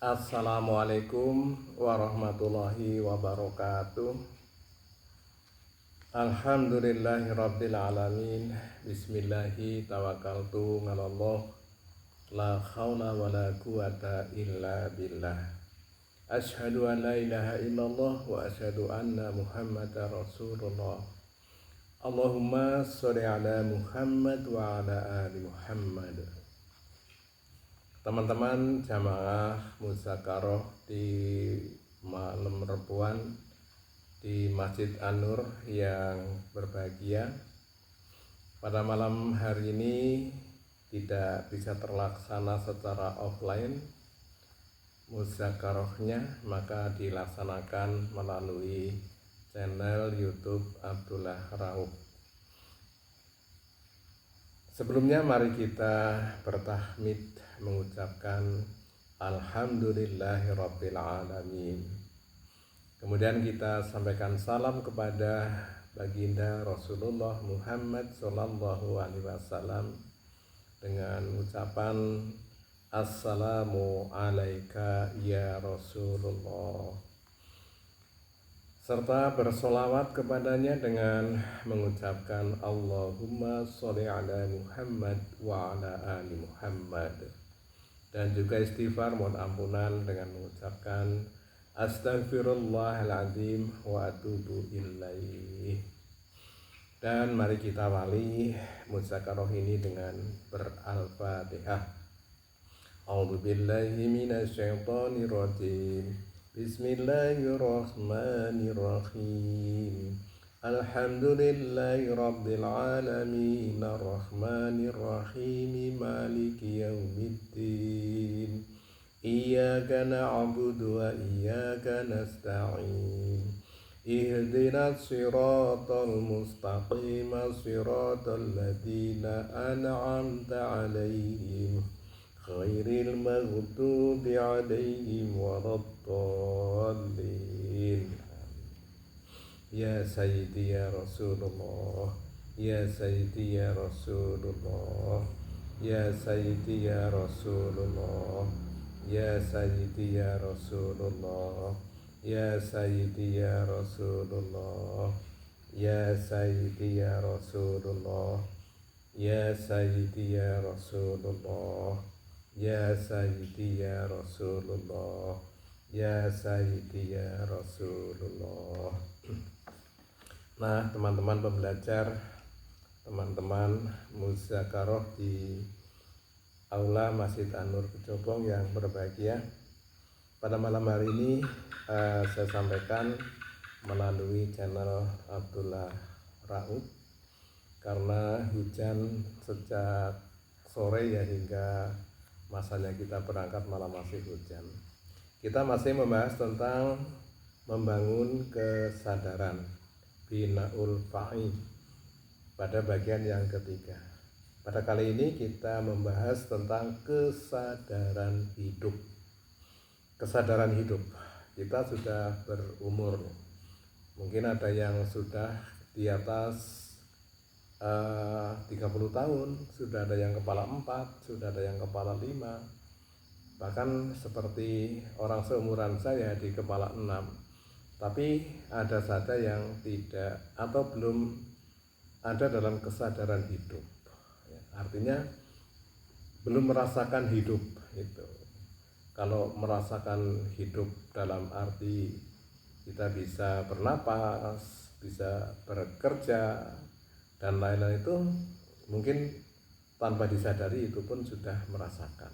Assalamualaikum warahmatullahi wabarakatuh. Alhamdulillahirabbil alamin. Bismillahi tawakkaltu 'alallah. La haula wala quwata illa billah. Asyhadu an la ilaha illallah wa asyhadu anna Muhammadar Rasulullah. Allahumma sholli ala Muhammad wa ala ali Muhammad. Teman-teman jamaah muzakarah di malam Rebuan di Masjid An-Nur yang berbahagia, pada malam hari ini tidak bisa terlaksana secara offline muzakarahnya, maka dilaksanakan melalui channel YouTube Abdullah Rauf. Sebelumnya mari kita bertahmid mengucapkan Alhamdulillahirabbil alamin. Kemudian kita sampaikan salam kepada baginda Rasulullah Muhammad sallallahu alaihi wasallam dengan ucapan Assalamu alaika ya Rasulullah, serta bersolawat kepadanya dengan mengucapkan Allahumma sholli ala Muhammad wa ala ali Muhammad, dan juga istighfar mohon ampunan dengan mengucapkan Astaghfirullahaladzim wa atubu ilaih. Dan mari kita awali muzakarah ini dengan ber-Al-Fatihah. A'udzubillahi minasyaitonirrajim. Bismillahirrahmanirrahim. Alhamdulillahi rabbil alamin. Ar-Rahmanirrahim. Maliki yaumiddin. Iyyaka na'budu wa iyyaka nasta'in. Ihdinas siratal mustaqim, siratal ladzina an'amta 'alaihim ghairil maghdubi 'alaihim waladdallin. Ya Sayyidi ya Rasulullah, ya Sayyidi ya Rasulullah, ya Sayyidi ya Rasulullah, ya Sayyidi ya Rasulullah, ya Sayyidi ya Rasulullah, ya Sayyidi ya Rasulullah, ya Sayyidi ya Rasulullah, ya Sayyidi ya Rasulullah, ya Sayyidi ya Rasulullah. Nah, teman-teman pembelajar, teman-teman muzakarah di Aula Masjid An-Nur Kecobong yang berbahagia, pada malam hari ini saya sampaikan melalui channel Abdullah Rauf, karena hujan sejak sore ya hingga masanya kita berangkat malam masih hujan. Kita masih membahas tentang membangun kesadaran, binaul fa'i, pada bagian yang ketiga. Pada kali ini kita membahas tentang kesadaran hidup. Kesadaran hidup, kita sudah berumur, mungkin ada yang sudah di atas 30 tahun, sudah ada yang kepala 4, sudah ada yang kepala 5, bahkan seperti orang seumuran saya di kepala 6. Tapi ada saja yang tidak atau belum ada dalam kesadaran hidup, artinya belum merasakan hidup itu. Kalau merasakan hidup dalam arti kita bisa bernapas, bisa bekerja, dan lain-lain, itu mungkin tanpa disadari itu pun sudah merasakan.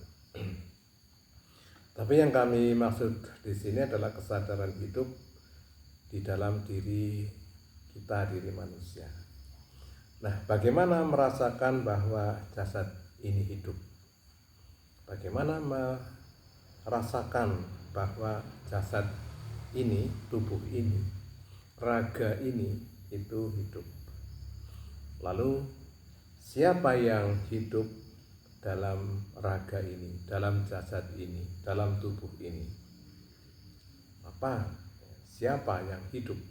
Tapi yang kami maksud di sini adalah kesadaran hidup di dalam diri kita, diri manusia. Nah, bagaimana merasakan bahwa jasad ini hidup? Bagaimana merasakan bahwa jasad ini, tubuh ini, raga ini itu hidup? Lalu siapa yang hidup dalam raga ini, dalam jasad ini, dalam tubuh ini? Apa? Siapa yang hidup?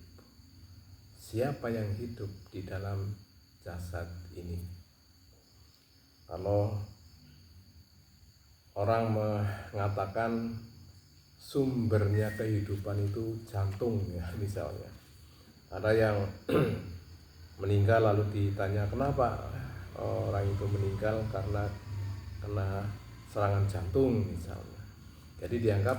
Siapa yang hidup di dalam jasad ini? Kalau orang mengatakan sumbernya kehidupan itu jantung ya misalnya. Ada yang meninggal lalu ditanya kenapa orang itu meninggal, karena kena serangan jantung misalnya. Jadi dianggap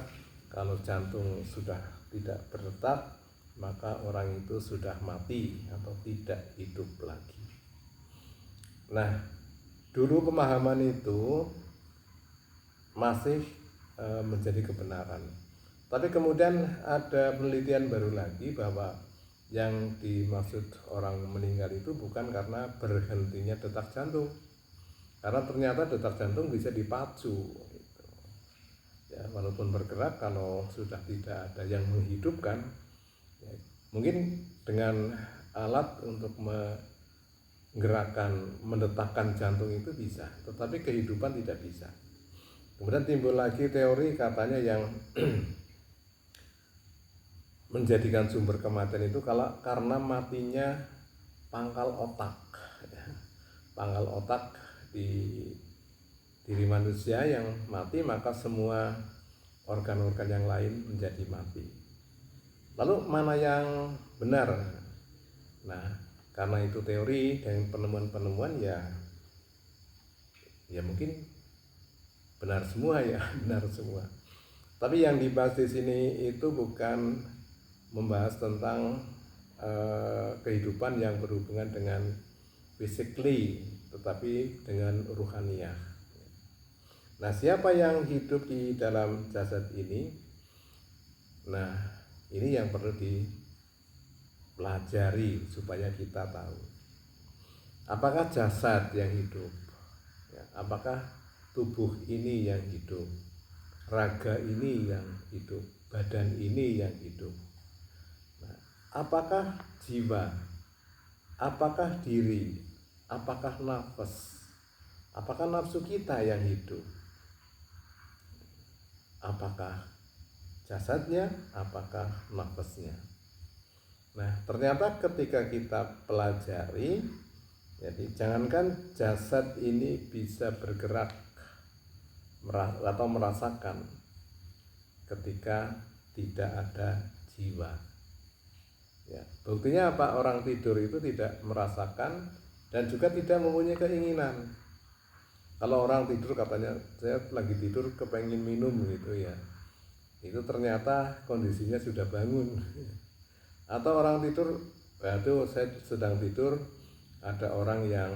kalau jantung sudah tidak berdetak maka orang itu sudah mati atau tidak hidup lagi. Nah, dulu pemahaman itu masih menjadi kebenaran. Tapi kemudian ada penelitian baru lagi bahwa yang dimaksud orang meninggal itu bukan karena berhentinya detak jantung, karena ternyata detak jantung bisa dipacu gitu. Ya, walaupun bergerak, kalau sudah tidak ada yang menghidupkan, ya, mungkin dengan alat untuk menggerakkan, mendetakkan jantung itu bisa, tetapi kehidupan tidak bisa. Kemudian timbul lagi teori katanya yang menjadikan sumber kematian itu karena matinya pangkal otak. Pangkal otak di diri manusia yang mati, maka semua organ-organ yang lain menjadi mati. Lalu mana yang benar? Nah, karena itu teori dan penemuan-penemuan ya mungkin benar semua ya, benar semua. Tapi yang dibahas di sini itu bukan membahas tentang kehidupan yang berhubungan dengan physically, tetapi dengan ruhaniyah. Nah, siapa yang hidup di dalam jasad ini? Nah, ini yang perlu dipelajari supaya kita tahu. Apakah jasad yang hidup? Ya, apakah tubuh ini yang hidup? Raga ini yang hidup? Badan ini yang hidup? Apakah jiwa, apakah diri, apakah nafas, apakah nafsu kita yang hidup, apakah jasadnya, apakah nafasnya. Nah, ternyata ketika kita pelajari, jadi jangankan jasad ini bisa bergerak atau merasakan ketika tidak ada jiwa. Ya, buktinya apa? Orang tidur itu tidak merasakan dan juga tidak mempunyai keinginan. Kalau orang tidur katanya saya lagi tidur kepengen minum gitu ya, itu ternyata kondisinya sudah bangun. Atau orang tidur, aduh saya sedang tidur, ada orang yang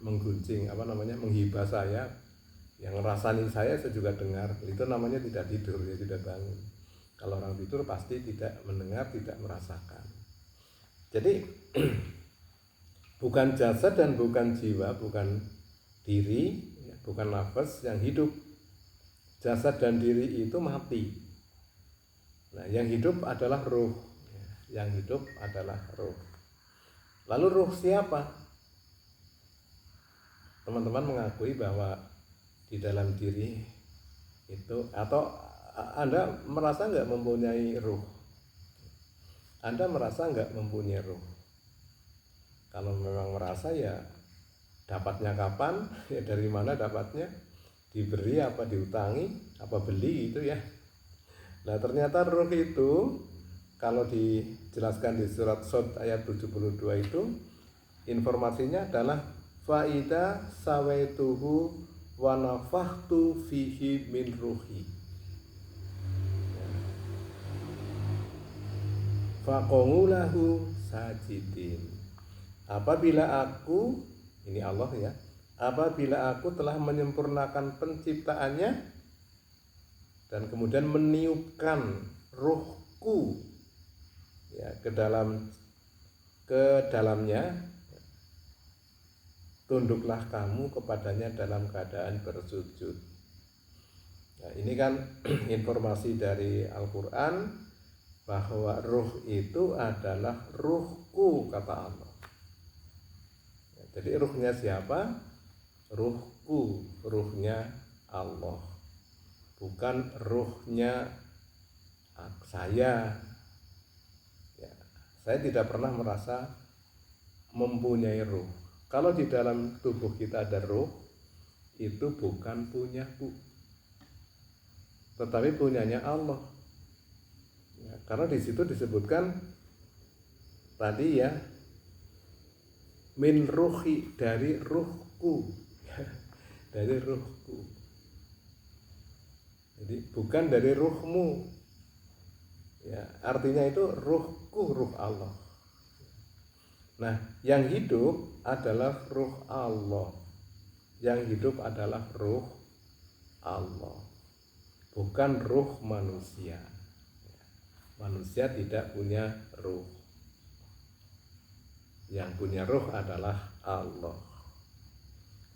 mengguncing menghibah saya, yang ngerasani saya juga dengar, itu namanya tidak tidur, ya tidak bangun. Kalau orang tidur pasti tidak mendengar, tidak merasakan. Jadi bukan jasad dan bukan jiwa, bukan diri, bukan nafas yang hidup. Jasad dan diri itu mati. Nah, yang hidup adalah ruh. Yang hidup adalah ruh. Lalu ruh siapa? Teman-teman mengakui bahwa di dalam diri itu, atau Anda merasa nggak mempunyai ruh? Anda merasa nggak mempunyai ruh? Kalau memang merasa, ya dapatnya kapan? Ya dari mana dapatnya? Diberi apa diutangi? Apa beli itu ya? Nah, ternyata ruh itu kalau dijelaskan di surat Shad ayat 72 itu, informasinya adalah faida sawaituhu wa nafakhtu fihi min ruhi. Faqomulahu sajidin. Apabila aku, ini Allah ya, apabila aku telah menyempurnakan penciptaannya dan kemudian meniupkan ruhku ya ke dalamnya, tunduklah kamu kepadanya dalam keadaan bersujud. Nah, ini kan informasi dari Al-Quran bahwa ruh itu adalah ruhku, kata Allah. Jadi ruhnya siapa? Ruhku, ruhnya Allah, bukan ruhnya saya. Ya, saya tidak pernah merasa mempunyai ruh. Kalau di dalam tubuh kita ada ruh, itu bukan punyaku, tetapi punyanya Allah. karena di situ disebutkan tadi ya, min ruhi, dari ruhku, dari ruhku. Jadi bukan dari ruhmu. Ya, artinya itu ruhku, ruh Allah. Nah, yang hidup adalah ruh Allah. Yang hidup adalah ruh Allah, bukan ruh manusia. Manusia tidak punya ruh. Yang punya ruh adalah Allah.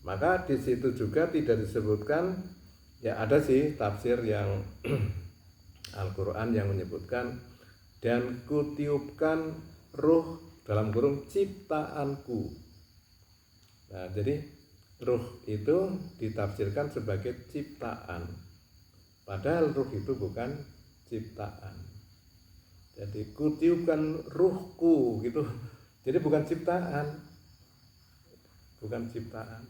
Maka di situ juga tidak disebutkan, ya ada sih tafsir yang Al-Quran yang menyebutkan, dan kutiupkan ruh dalam kurung ciptaanku. Nah, jadi ruh itu ditafsirkan sebagai ciptaan, padahal ruh itu bukan ciptaan. Jadi kutiupkan ruhku gitu, jadi bukan ciptaan, bukan ciptaan.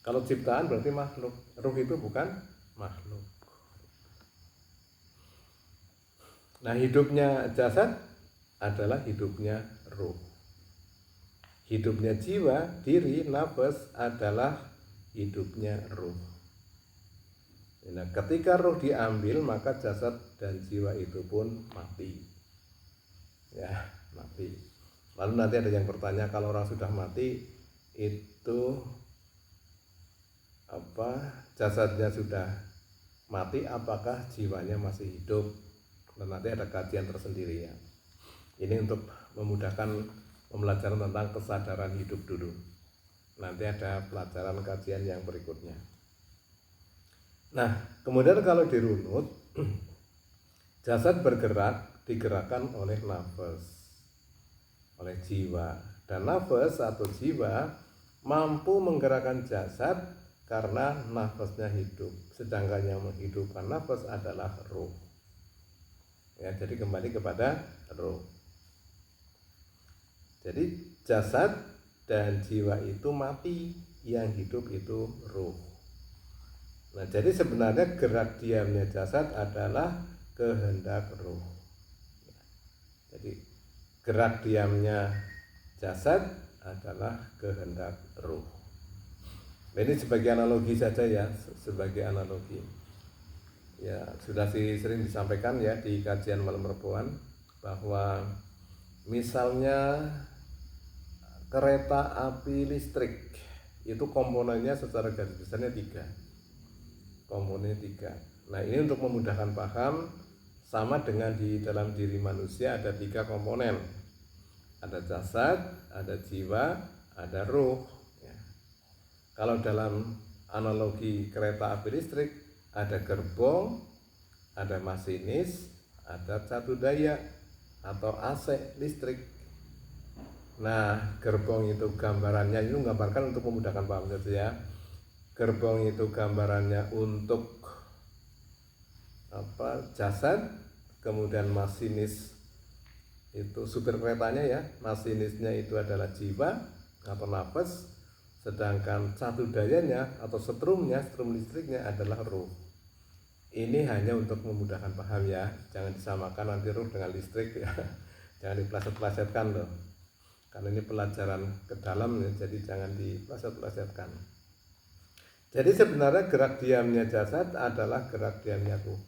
Kalau ciptaan berarti makhluk, ruh itu bukan makhluk. Nah, hidupnya jasad adalah hidupnya ruh. Hidupnya jiwa, diri, nafas adalah hidupnya ruh. Nah, ketika ruh diambil, maka jasad dan jiwa itu pun mati. Ya, mati. Lalu nanti ada yang bertanya, kalau orang sudah mati, itu jasadnya sudah mati, apakah jiwanya masih hidup? Dan nanti ada kajian tersendiri ya. Ini untuk memudahkan pembelajaran tentang kesadaran hidup dulu. Nanti ada pelajaran kajian yang berikutnya. Nah, kemudian kalau dirunut, jasad bergerak digerakkan oleh nafas, oleh jiwa. Dan nafas atau jiwa mampu menggerakkan jasad karena nafasnya hidup. Sedangkan yang menghidupkan nafas adalah ruh. Ya, jadi kembali kepada ruh. Jadi jasad dan jiwa itu mati, yang hidup itu ruh. Nah, jadi sebenarnya gerak diamnya jasad adalah kehendak ruh. Jadi gerak diamnya jasad adalah kehendak ruh. Ini sebagai analogi saja ya, sebagai analogi. Ya, sudah sering disampaikan ya di kajian malam Rebuan bahwa misalnya kereta api listrik itu komponennya secara garis besarnya 3. Komponennya 3. Nah, ini untuk memudahkan paham, sama dengan di dalam diri manusia ada 3 komponen. Ada jasad, ada jiwa, ada ruh. Ya. Kalau dalam analogi kereta api listrik, ada gerbong, ada masinis, ada catu daya atau AC listrik. Nah, gerbong itu gambarannya, ini menggambarkan untuk memudahkan paham saja ya. Gerbong itu gambarannya untuk jasad, kemudian masinis itu supir keretanya ya, masinisnya itu adalah jiwa atau nafas, sedangkan catu dayanya atau strum listriknya adalah ruh. Ini hanya untuk memudahkan paham ya, jangan disamakan nanti ruh dengan listrik ya. Jangan dipeleset-pelesetkan loh. Karena ini pelajaran ke dalam ya, jadi jangan dipeleset-pelesetkan. Jadi sebenarnya gerak diamnya jasad adalah gerak diamnya ruh.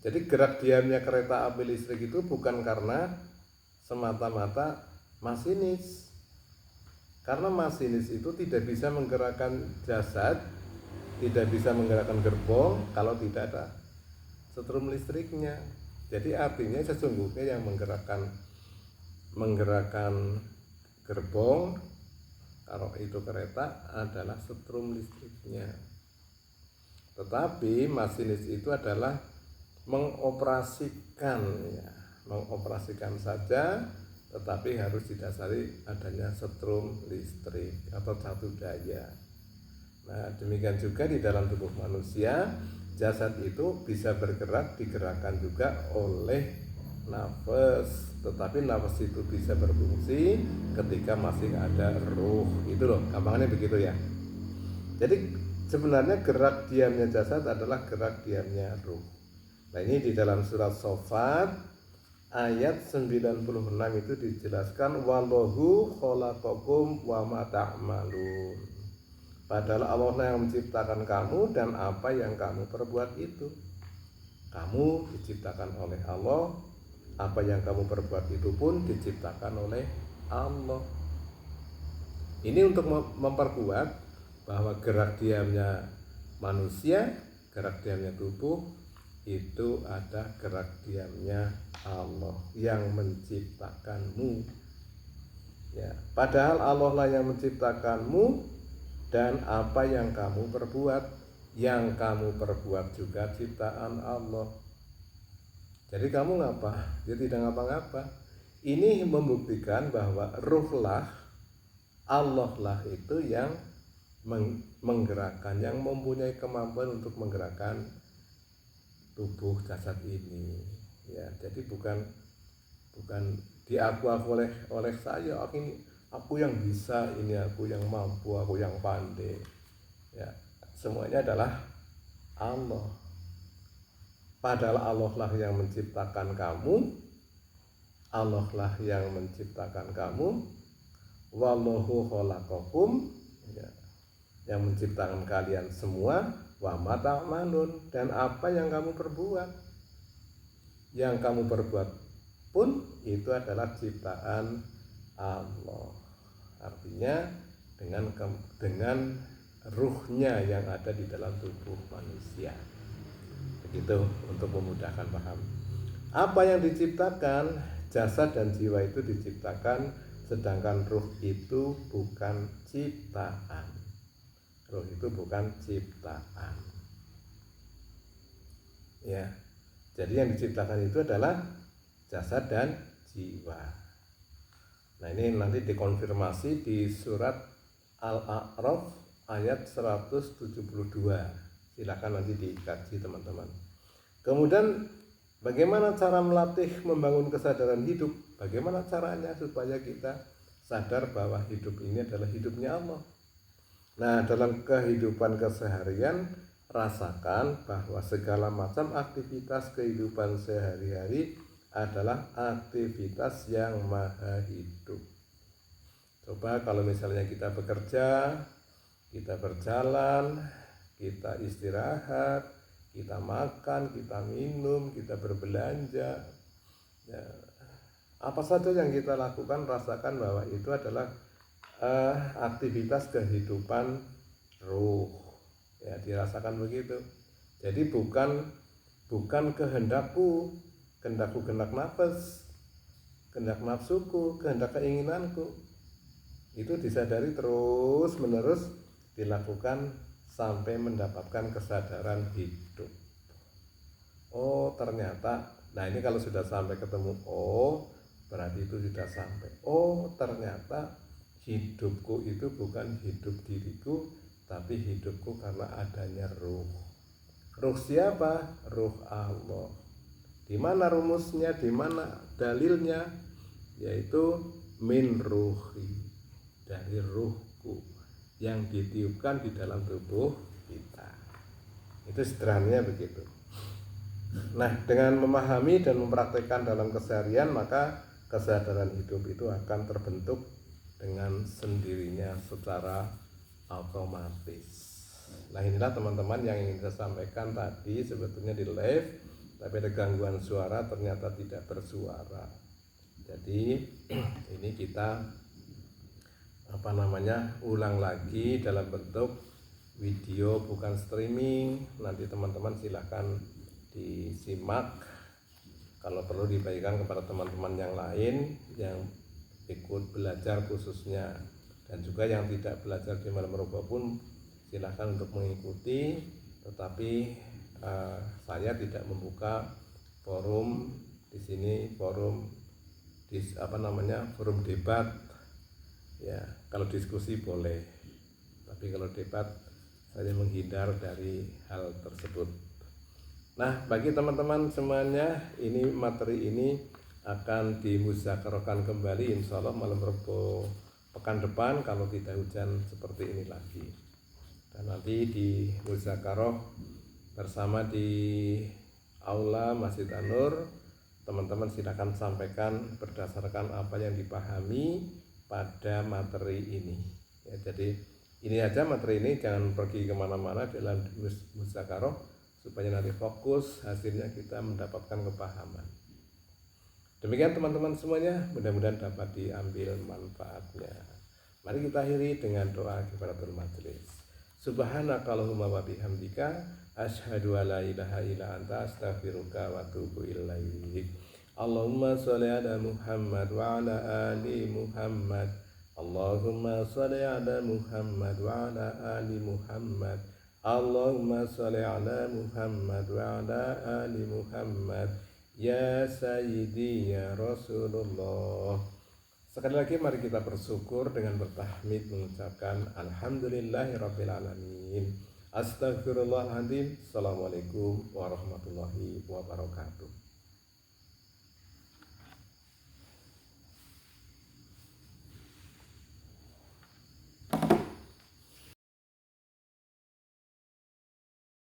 Jadi gerak diamnya kereta api listrik itu bukan karena semata-mata masinis. Karena masinis itu tidak bisa menggerakkan jasad, tidak bisa menggerakkan gerbong kalau tidak ada setrum listriknya. Jadi artinya sesungguhnya yang menggerakkan gerbong kalau itu kereta adalah setrum listriknya. Tetapi masinis itu adalah mengoperasikan saja, tetapi harus didasari adanya setrum listrik atau catu daya. Nah, demikian juga di dalam tubuh manusia, jasad itu bisa bergerak, digerakkan juga oleh nafas, tetapi nafas itu bisa berfungsi ketika masih ada ruh. Itu loh, gampangnya begitu ya. Jadi sebenarnya gerak diamnya jasad adalah gerak diamnya ruh. Nah, ini di dalam surat Shofat ayat 96 itu dijelaskan wallahu khalaqakum wa ma ta'malun. Padahal Allah yang menciptakan kamu dan apa yang kamu perbuat itu. Kamu diciptakan oleh Allah, apa yang kamu perbuat itu pun diciptakan oleh Allah. Ini untuk memperkuat bahwa gerak diamnya manusia, gerak diamnya tubuh itu ada gerak diamnya Allah yang menciptakanmu. Ya, padahal Allah lah yang menciptakanmu dan apa yang kamu perbuat, yang kamu perbuat juga ciptaan Allah. Jadi kamu ngapa? Dia tidak ngapa-ngapa. Ini membuktikan bahwa ruhlah Allah lah itu yang menggerakkan, yang mempunyai kemampuan untuk menggerakkan tubuh jasad ini. Ya, jadi bukan diaku oleh saya. Aku yang bisa, ini aku yang mampu, aku yang pandai. Ya, semuanya adalah Allah. Padahal Allah lah yang menciptakan kamu, Allah lah yang menciptakan kamu. Wallahu khalaqakum, ya, yang menciptakan kalian semua, wa ma ta'malun, dan apa yang kamu perbuat. Yang kamu perbuat pun itu adalah ciptaan Allah. Artinya dengan ruhnya yang ada di dalam tubuh manusia. Begitu untuk memudahkan paham. Apa yang diciptakan, jasad dan jiwa itu diciptakan, sedangkan ruh itu bukan ciptaan. Ruh itu bukan ciptaan. Ya. Jadi yang diciptakan itu adalah jasad dan jiwa. Nah, ini nanti dikonfirmasi di surat Al-A'raf ayat 172. Silakan nanti dikaji teman-teman. Kemudian bagaimana cara melatih membangun kesadaran hidup? Bagaimana caranya supaya kita sadar bahwa hidup ini adalah hidupnya Allah? Nah, dalam kehidupan keseharian, rasakan bahwa segala macam aktivitas kehidupan sehari-hari adalah aktivitas yang maha hidup. Coba kalau misalnya kita bekerja, kita berjalan, kita istirahat, kita makan, kita minum, kita berbelanja, ya, apa saja yang kita lakukan, rasakan bahwa itu adalah aktivitas kehidupan ruh. Ya, dirasakan begitu. Jadi bukan kehendakku, kehendak nafas, kehendak nafsuku, kehendak keinginanku. Itu disadari terus menerus dilakukan sampai mendapatkan kesadaran hidup. Oh, ternyata, nah ini kalau sudah sampai ketemu oh, berarti itu sudah sampai. Oh, ternyata hidupku itu bukan hidup diriku, tapi hidupku karena adanya ruh. Ruh siapa? Ruh Allah. Di mana rumusnya? Di mana dalilnya? Yaitu min ruhi, dari ruhku yang ditiupkan di dalam tubuh kita. Itu sederhananya begitu. Nah, dengan memahami dan mempraktikkan dalam keseharian, maka kesadaran hidup itu akan terbentuk dengan sendirinya secara otomatis. Nah, inilah teman-teman yang ingin saya sampaikan tadi. Sebetulnya di live, tapi ada gangguan suara, ternyata tidak bersuara. Jadi ini kita ulang lagi dalam bentuk video, bukan streaming. Nanti teman-teman silahkan disimak, kalau perlu dibagikan kepada teman-teman yang lain yang ikut belajar khususnya, dan juga yang tidak belajar di Malam Rubah pun silahkan untuk mengikuti. Tetapi saya tidak membuka forum di sini, forum debat. Ya, kalau diskusi boleh, tapi kalau debat saya menghindar dari hal tersebut. Nah, bagi teman-teman semuanya, ini materi ini akan dimuzakarahkan kembali insya Allah malam Rebo pekan depan kalau tidak hujan seperti ini lagi. Dan nanti di muzakarah bersama di aula Masjid An-Nur, teman-teman silakan sampaikan berdasarkan apa yang dipahami pada materi ini. Ya, jadi ini aja materi ini, jangan pergi kemana-mana dalam muzakarah supaya nanti fokus, hasilnya kita mendapatkan kepahaman. Demikian teman-teman semuanya, mudah-mudahan dapat diambil manfaatnya. Mari kita akhiri dengan doa kifaratul majelis. Subhanakallahumma wa bihamdika asyhadu an la ilaha illa anta astaghfiruka wa atubu ilaik. Allahumma sholli ala Muhammad wa ala ali Muhammad. Allahumma sholli ala Muhammad wa ala ali Muhammad. Allahumma sholli ala Muhammad wa ala ali Muhammad. Ya Sayyidi ya Rasulullah. Sekali lagi mari kita bersyukur dengan bertahmid mengucapkan alhamdulillahirabbil alamin. Astagfirullahaladzim. Assalamualaikum warahmatullahi wabarakatuh.